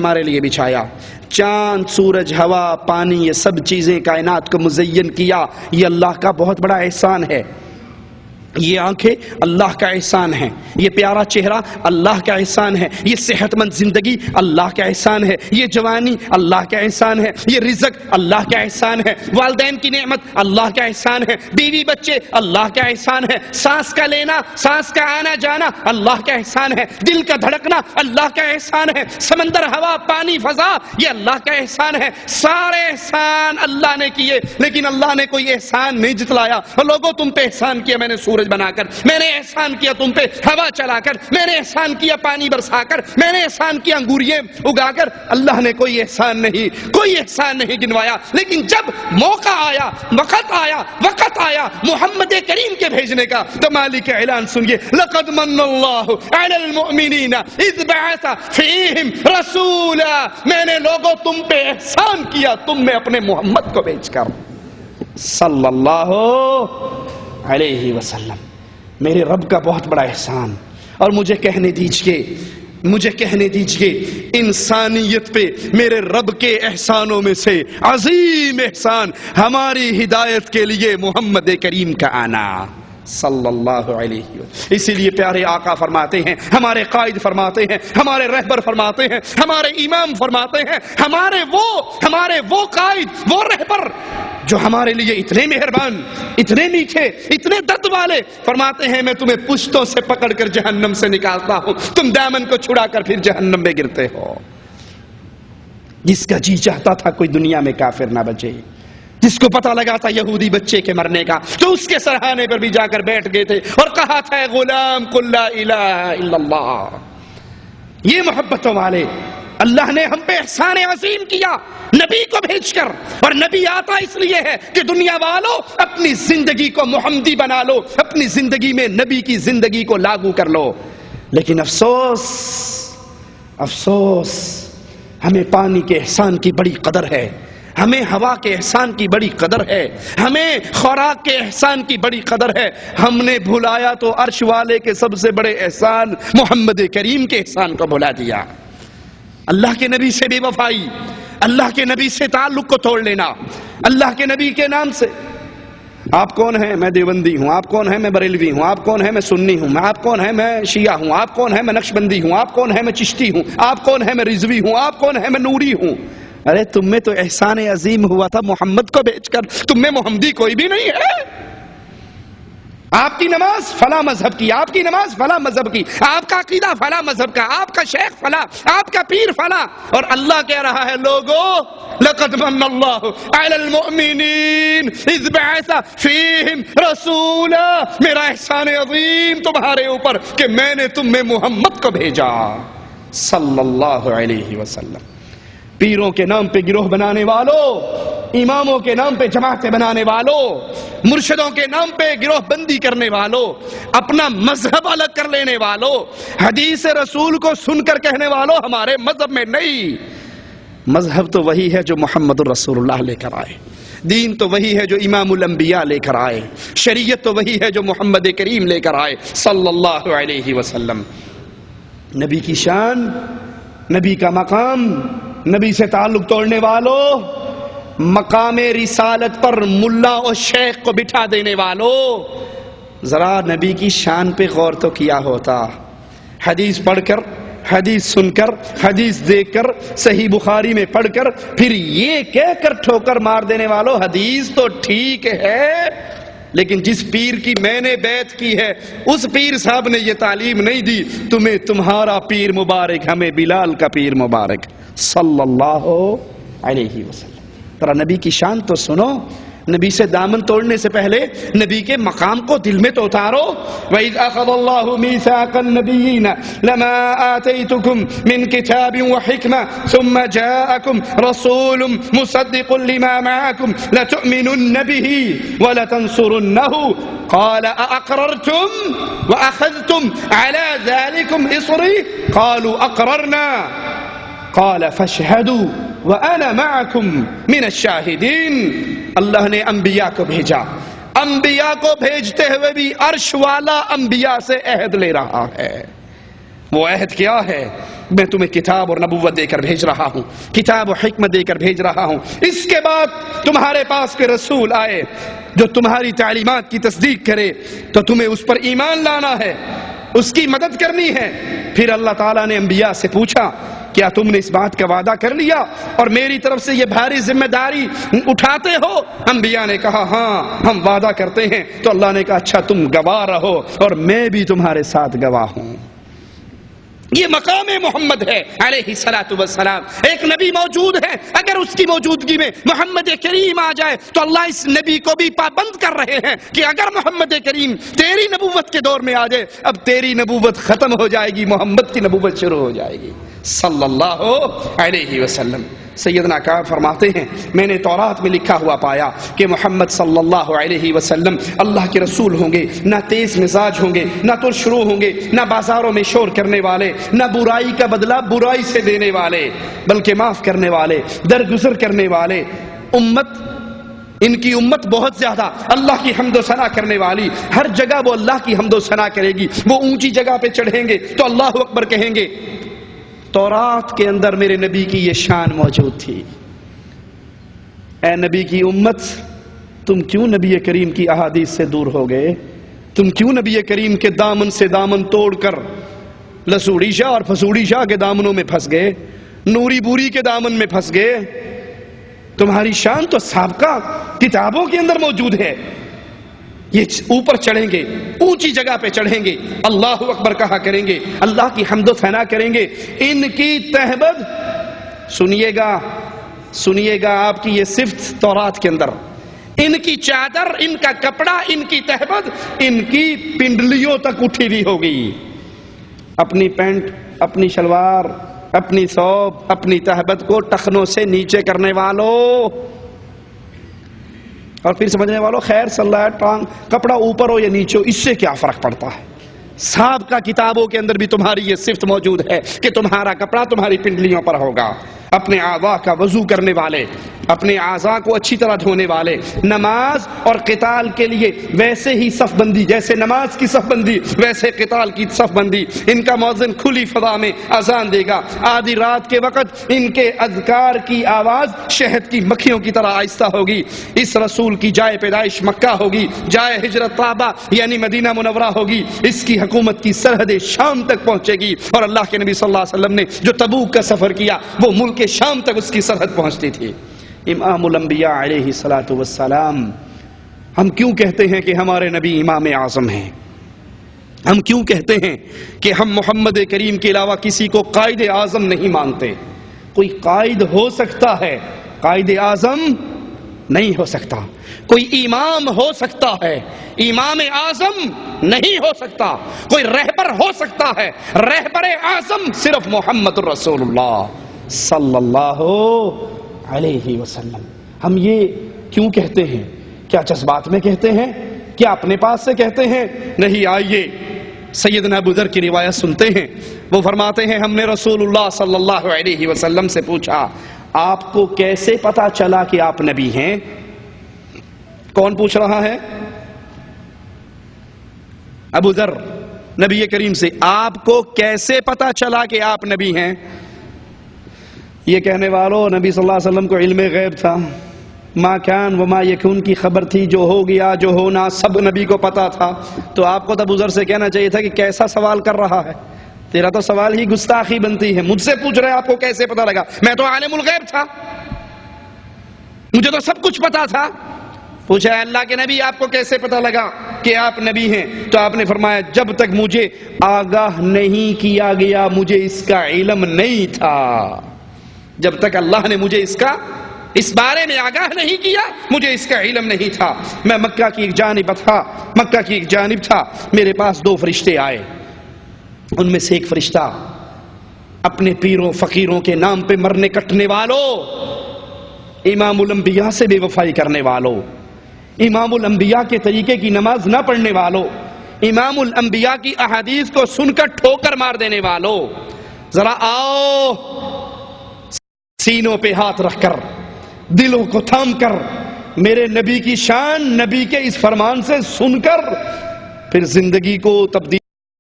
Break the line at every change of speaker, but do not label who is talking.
ہمارے لیے بچھایا، چاند سورج ہوا پانی یہ سب چیزیں کائنات کو مزین کیا، یہ اللہ کا بہت بڑا احسان ہے۔ یہ آنکھیں اللہ کا احسان ہے، یہ پیارا چہرہ اللہ کا احسان ہے، یہ صحت مند زندگی اللہ کا احسان ہے، یہ جوانی اللہ کا احسان ہے، یہ رزق اللہ کا احسان ہے، والدین کی نعمت اللہ کا احسان ہے، بیوی بچے اللہ کا احسان ہے، سانس کا لینا سانس کا آنا جانا اللہ کا احسان ہے، دل کا دھڑکنا اللہ کا احسان ہے، سمندر ہوا پانی فضا یہ اللہ کا احسان ہے۔ سارے احسان اللہ نے کیے، لیکن اللہ نے کوئی احسان نہیں جتلایا۔ لوگوں تم پہ احسان کیا میں نے سورج بنا کر، میں نے احسان کیا تم پہ ہوا چلا کر، میں نے احسان کیا پانی برسا کر، میں نے احسان کیا انگوریے اگا کر۔ اللہ نے کوئی احسان نہیں گنوایا، لیکن جب موقع آیا وقت آیا محمد کریم کے بھیجنے کا تو مالک اعلان سنیے، لقد من اللہ علی المؤمنین اذ بعث فیہم رسولا، میں نے لوگوں تم پہ احسان کیا تم میں اپنے محمد کو بھیج کر صلی اللہ علیہ وسلم۔ میرے رب کا بہت بڑا احسان، اور مجھے کہنے دیجئے انسانیت پہ میرے رب کے احسانوں میں سے عظیم احسان ہماری ہدایت کے لیے محمد کریم کا آنا صلی اللہ علیہ وسلم۔ اسی لیے پیارے آقا فرماتے ہیں، ہمارے قائد فرماتے ہیں، ہمارے رہبر فرماتے ہیں، ہمارے امام فرماتے ہیں، ہمارے وہ قائد وہ رہبر جو ہمارے لیے اتنے مہربان، اتنے میٹھے، اتنے درد والے، فرماتے ہیں میں تمہیں پشتوں سے پکڑ کر جہنم سے نکالتا ہوں، تم دامن کو چھڑا کر پھر جہنم میں گرتے ہو۔ جس کا جی چاہتا تھا کوئی دنیا میں کافر نہ بچے، جس کو پتہ لگا تھا یہودی بچے کے مرنے کا، تو اس کے سرہانے پر بھی جا کر بیٹھ گئے تھے اور کہا تھا اے غلام قل لا الہ الا اللہ۔ یہ محبتوں والے اللہ نے ہم پہ احسان عظیم کیا نبی کو بھیج کر، اور نبی آتا اس لیے ہے کہ دنیا والوں اپنی زندگی کو محمدی بنا لو، اپنی زندگی میں نبی کی زندگی کو لاگو کر لو۔ لیکن افسوس ہمیں پانی کے احسان کی بڑی قدر ہے، ہمیں ہوا کے احسان کی بڑی قدر ہے، ہمیں خوراک کے احسان کی بڑی قدر ہے، ہم نے بھلایا تو عرش والے کے سب سے بڑے احسان محمد کریم کے احسان کو بھلا دیا۔ اللہ کے نبی سے بے وفائی، اللہ کے نبی سے تعلق کو توڑ لینا، اللہ کے نبی کے نام سے آپ کون ہیں؟ میں دیوبندی ہوں۔ آپ کون ہیں؟ میں بریلوی ہوں۔ آپ کون ہیں؟ میں سنی ہوں۔ آپ کون ہیں؟ میں شیعہ ہوں۔ آپ کون ہیں؟ میں نقشبندی ہوں۔ آپ کون ہیں؟ میں چشتی ہوں۔ آپ کون ہیں؟ میں رضوی ہوں۔ آپ کون ہیں؟ میں نوری ہوں۔ ارے تم میں تو احسان عظیم ہوا تھا محمد کو بھیج کر، تم میں محمدی کوئی بھی نہیں ہے۔ آپ کی نماز فلاں مذہب کی، آپ کی نماز فلاں مذہب کی، آپ کا عقیدہ فلاں مذہب کا، آپ کا شیخ فلاں، آپ کا پیر فلاں، اور اللہ کہہ رہا ہے لوگوں لقد من اللہ علی المؤمنین اذ بعث فیہم رسولا، میرا احسان عظیم تمہارے اوپر کہ میں نے تم میں محمد کو بھیجا صلی اللہ علیہ وسلم۔ پیروں کے نام پہ گروہ بنانے والوں، اماموں کے نام پہ جماعتیں بنانے والوں، مرشدوں کے نام پہ گروہ بندی کرنے والوں، اپنا مذہب الگ کر لینے والوں، حدیث رسول کو سن کر کہنے والوں ہمارے مذہب میں نہیں۔ مذہب تو وہی ہے جو محمد الرسول اللہ لے کر آئے، دین تو وہی ہے جو امام الانبیاء لے کر آئے، شریعت تو وہی ہے جو محمد کریم لے کر آئے صلی اللہ علیہ وسلم۔ نبی کی شان، نبی کا مقام، نبی سے تعلق توڑنے والوں، مقام رسالت پر ملا اور شیخ کو بٹھا دینے والوں، ذرا نبی کی شان پہ غور تو کیا ہوتا۔ حدیث پڑھ کر، حدیث سن کر، حدیث دیکھ کر، صحیح بخاری میں پڑھ کر پھر یہ کہہ کر ٹھوکر مار دینے والوں حدیث تو ٹھیک ہے لیکن جس پیر کی میں نے بیعت کی ہے اس پیر صاحب نے یہ تعلیم نہیں دی، تمہیں تمہارا پیر مبارک، ہمیں بلال کا پیر مبارک صلی اللہ علیہ وسلم۔ ترا نبی کی شان تو سنو، نبی سے دامن توڑنے سے پہلے نبی کے مقام کو دل میں تو اتارو۔ وَإِذْ أَخَذَ اللَّهُ مِيثَاقَ النَّبِيِّينَ لَمَا آتَيْتُكُم مِّن كِتَابٍ وَحِكْمَةٍ ثُمَّ جَاءَكُمْ رَسُولٌ مُصَدِّقٌ لِّمَا مَعَكُمْ لَتُؤْمِنُنَّ بِهِ وَلَتَنصُرُنَّهُ قَالَ أَأَقْرَرْتُمْ وَأَخَذْتُمْ عَلَى ذَلِكُمْ إِصْرِي قَالُوا أَقْرَرْنَا قَالَ فَاشْهَدُوا وَأَنَا مَعَكُمْ مِنَ الشَّاهِدِينَ۔ اللہ نے انبیاء کو بھیجا، انبیاء کو بھیجتے ہوئے بھی عرش والا انبیاء سے عہد لے رہا ہے۔ وہ عہد کیا ہے؟ میں تمہیں کتاب اور نبوت دے کر بھیج رہا ہوں، کتاب و حکمت دے کر بھیج رہا ہوں، اس کے بعد تمہارے پاس کوئی رسول آئے جو تمہاری تعلیمات کی تصدیق کرے تو تمہیں اس پر ایمان لانا ہے، اس کی مدد کرنی ہے۔ پھر اللہ تعالیٰ نے انبیاء سے پوچھا کیا تم نے اس بات کا وعدہ کر لیا اور میری طرف سے یہ بھاری ذمہ داری اٹھاتے ہو؟ انبیاء نے کہا ہاں ہم وعدہ کرتے ہیں۔ تو اللہ نے کہا اچھا تم گواہ رہو اور میں بھی تمہارے ساتھ گواہ ہوں۔ یہ مقام محمد ہے علیہ الصلوۃ والسلام۔ ایک نبی موجود ہے، اگر اس کی موجودگی میں محمد کریم آ جائے تو اللہ اس نبی کو بھی پابند کر رہے ہیں کہ اگر محمد کریم تیری نبوت کے دور میں آ جائے، اب تیری نبوت ختم ہو جائے گی، محمد کی نبوت شروع ہو جائے گی صلی اللہ علیہ وسلم۔ سیدنا کعب فرماتے ہیں میں نے تورات میں لکھا ہوا پایا کہ محمد صلی اللہ علیہ وسلم اللہ کے رسول ہوں گے، نہ تیز مزاج ہوں گے، نہ ترشرو ہوں گے، نہ بازاروں میں شور کرنے والے، نہ برائی کا بدلہ برائی سے دینے والے، بلکہ معاف کرنے والے، درگزر کرنے والے۔ ان کی امت بہت زیادہ اللہ کی حمد و ثنا کرنے والی، ہر جگہ وہ اللہ کی حمد و ثنا کرے گی۔ وہ اونچی جگہ پہ چڑھیں گے تو اللہ اکبر کہیں گے۔ تورات کے اندر میرے نبی کی یہ شان موجود تھی۔ اے نبی کی امت، تم کیوں نبی کریم کی احادیث سے دور ہو گئے؟ تم کیوں نبی کریم کے دامن سے دامن توڑ کر لسوڑی شاہ اور پھسوڑی شاہ کے دامنوں میں پھنس گئے، نوری بوری کے دامن میں پھنس گئے؟ تمہاری شان تو سابقہ کتابوں کے اندر موجود ہے۔ یہ اوپر چڑھیں گے، اونچی جگہ پہ چڑھیں گے، اللہ اکبر کہا کریں گے، اللہ کی حمد و ثنا کریں گے۔ ان کی تہبد سنیے گا آپ کی یہ صفت تورات کے اندر، ان کی چادر، ان کا کپڑا، ان کی تہبد ان کی پنڈلیوں تک اٹھی ہوئی ہوگی۔ اپنی پینٹ، اپنی شلوار، اپنی ثوب، اپنی تہبد کو ٹخنوں سے نیچے کرنے والوں، اور پھر سمجھنے والوں خیر صلی اللہ علیہ وسلم کپڑا اوپر ہو یا نیچے ہو اس سے کیا فرق پڑتا ہے؟ سابقہ کتابوں کے اندر بھی تمہاری یہ صفت موجود ہے کہ تمہارا کپڑا تمہاری پنڈلیوں پر ہوگا۔ اپنے اعضاء کا وضو کرنے والے، اپنے اعضاء کو اچھی طرح دھونے والے، نماز اور قتال کے لیے ویسے ہی صف بندی، جیسے نماز کی صف بندی ویسے قتال کی صف بندی۔ ان کا مؤذن کھلی فضا میں اذان دے گا، آدھی رات کے وقت ان کے اذکار کی آواز شہد کی مکھیوں کی طرح آہستہ ہوگی۔ اس رسول کی جائے پیدائش مکہ ہوگی، جائے ہجرت طابہ یعنی مدینہ منورہ ہوگی، اس کی حکومت کی سرحد شام تک پہنچے گی، اور اللہ کے نبی صلی اللہ علیہ وسلم نے جو تبوک کا سفر کیا وہ ملک شام تک اس کی سرحد پہنچتی تھی۔ امام الانبیاء علیہ الصلوۃ والسلام، ہم کیوں کہتے ہیں کہ ہمارے نبی امام اعظم ہیں؟ ہم کیوں کہتے ہیں کہ ہم محمد کریم کے علاوہ کسی کو قائد اعظم نہیں مانتے؟ کوئی قائد ہو سکتا ہے، قائد اعظم نہیں ہو سکتا۔ کوئی امام ہو سکتا ہے، امام اعظم نہیں ہو سکتا۔ کوئی رہبر ہو سکتا ہے، رہبر اعظم صرف محمد رسول اللہ صلی اللہ علیہ وسلم۔ ہم یہ کیوں کہتے ہیں؟ کیا جذبات میں کہتے ہیں؟ کیا اپنے پاس سے کہتے ہیں؟ نہیں، آئیے سیدنا ابو ذر کی روایت سنتے ہیں۔ وہ فرماتے ہیں ہم نے رسول اللہ صلی اللہ علیہ وسلم سے پوچھا آپ کو کیسے پتا چلا کہ آپ نبی ہیں؟ کون پوچھ رہا ہے؟ ابو ذر نبی کریم سے، آپ کو کیسے پتا چلا کہ آپ نبی ہیں؟ یہ کہنے والوں، نبی صلی اللہ علیہ وسلم کو علم غیب تھا، ما کان وما یکون کی خبر تھی، جو ہو گیا جو ہونا سب نبی کو پتا تھا۔ تو آپ کو تو ابو ذر سے کہنا چاہیے تھا کہ کیسا سوال کر رہا ہے، تیرا تو سوال ہی گستاخی بنتی ہے، مجھ سے پوچھ رہے آپ کو کیسے پتا لگا؟ میں تو عالم الغیب تھا، مجھے تو سب کچھ پتا تھا۔ پوچھا اللہ کے نبی آپ کو کیسے پتا لگا کہ آپ نبی ہیں؟ تو آپ نے فرمایا جب تک مجھے آگاہ نہیں کیا گیا مجھے اس کا علم نہیں تھا۔ جب تک اللہ نے مجھے اس بارے میں آگاہ نہیں کیا مجھے اس کا علم نہیں تھا۔ میں مکہ کی ایک جانب تھا، میرے پاس دو فرشتے آئے، ان میں سے ایک فرشتہ اپنے پیروں فقیروں کے نام پہ مرنے کٹنے والوں، امام الانبیاء سے بے وفائی کرنے والوں، امام الانبیاء کے طریقے کی نماز نہ پڑھنے والوں، امام الانبیاء کی احادیث کو سن کر ٹھوکر مار دینے والوں، ذرا آؤ سینوں پہ ہاتھ رکھ کر دلوں کو تھام کر میرے نبی کی شان، نبی کے اس فرمان سے سن کر پھر زندگی کو تبدیل